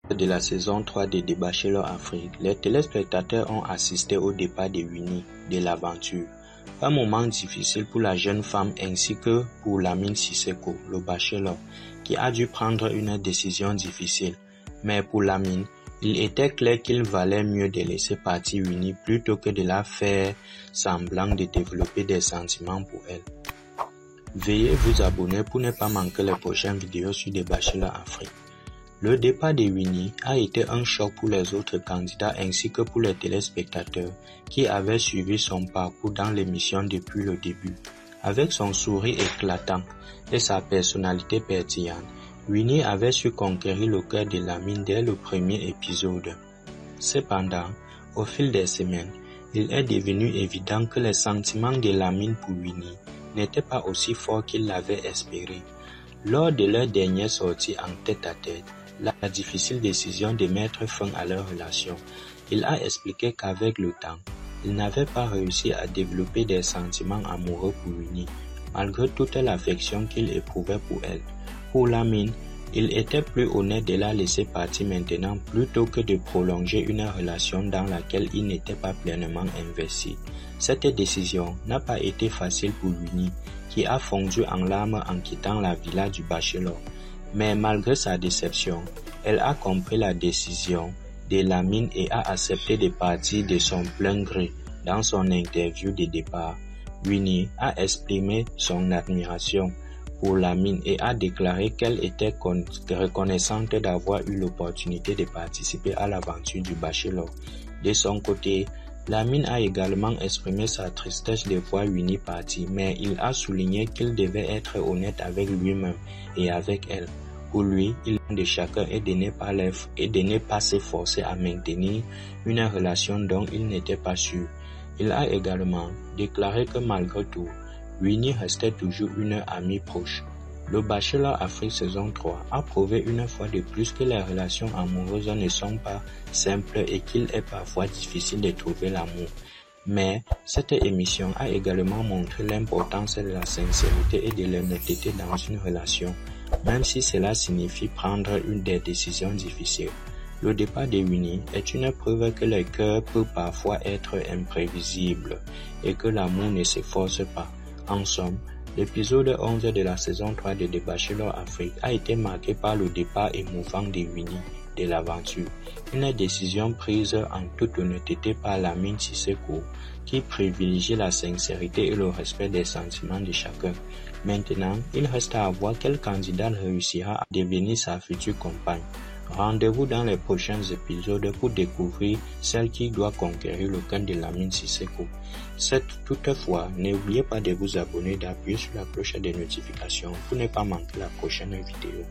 De la saison 3 de The Bachelor Afrique, les téléspectateurs ont assisté au départ de Winnie de l'aventure. Un moment difficile pour la jeune femme ainsi que pour Lamine Sissoko, le bachelor, qui a dû prendre une décision difficile. Mais pour Lamine, il était clair qu'il valait mieux de laisser partir Winnie plutôt que de la faire semblant de développer des sentiments pour elle. Veuillez vous abonner pour ne pas manquer les prochaines vidéos sur The Bachelor Afrique. Le départ de Winnie a été un choc pour les autres candidats ainsi que pour les téléspectateurs qui avaient suivi son parcours dans l'émission depuis le début. Avec son sourire éclatant et sa personnalité pétillante, Winnie avait su conquérir le cœur de Lamine dès le premier épisode. Cependant, au fil des semaines, il est devenu évident que les sentiments de Lamine pour Winnie n'étaient pas aussi forts qu'il l'avait espéré. Lors de leur dernière sortie en tête-à-tête, la difficile décision de mettre fin à leur relation, il a expliqué qu'avec le temps, il n'avait pas réussi à développer des sentiments amoureux pour Winnie, malgré toute l'affection qu'il éprouvait pour elle. Pour Lamine, il était plus honnête de la laisser partir maintenant plutôt que de prolonger une relation dans laquelle il n'était pas pleinement investi. Cette décision n'a pas été facile pour Winnie, qui a fondu en larmes en quittant la villa du bachelor. Mais malgré sa déception, elle a compris la décision de Lamine et a accepté de partir de son plein gré. Dans son interview de départ, Winnie a exprimé son admiration pour Lamine et a déclaré qu'elle était reconnaissante d'avoir eu l'opportunité de participer à l'aventure du bachelor. De son côté, Lamine a également exprimé sa tristesse de voir Winnie partir, mais il a souligné qu'il devait être honnête avec lui-même et avec elle. Pour lui, il est de chacun et de ne pas se forcer à maintenir une relation dont il n'était pas sûr. Il a également déclaré que malgré tout, Winnie restait toujours une amie proche. Le Bachelor Afrique saison 3 a prouvé une fois de plus que les relations amoureuses ne sont pas simples et qu'il est parfois difficile de trouver l'amour. Mais cette émission a également montré l'importance de la sincérité et de l'honnêteté dans une relation, même si cela signifie prendre des décisions difficiles. Le départ de Winnie est une preuve que le cœur peut parfois être imprévisible et que l'amour ne se force pas. En somme, l'épisode 11 de la saison 3 de The Bachelor Afrique a été marqué par le départ émouvant de Winnie de l'aventure, une décision prise en toute honnêteté par Lamine Sissoko qui privilégie la sincérité et le respect des sentiments de chacun. Maintenant, il reste à voir quel candidat réussira à devenir sa future compagne. Rendez-vous dans les prochains épisodes pour découvrir celle qui doit conquérir le cœur de Lamine Sissoko. Toutefois, n'oubliez pas de vous abonner et d'appuyer sur la cloche de notification pour ne pas manquer la prochaine vidéo.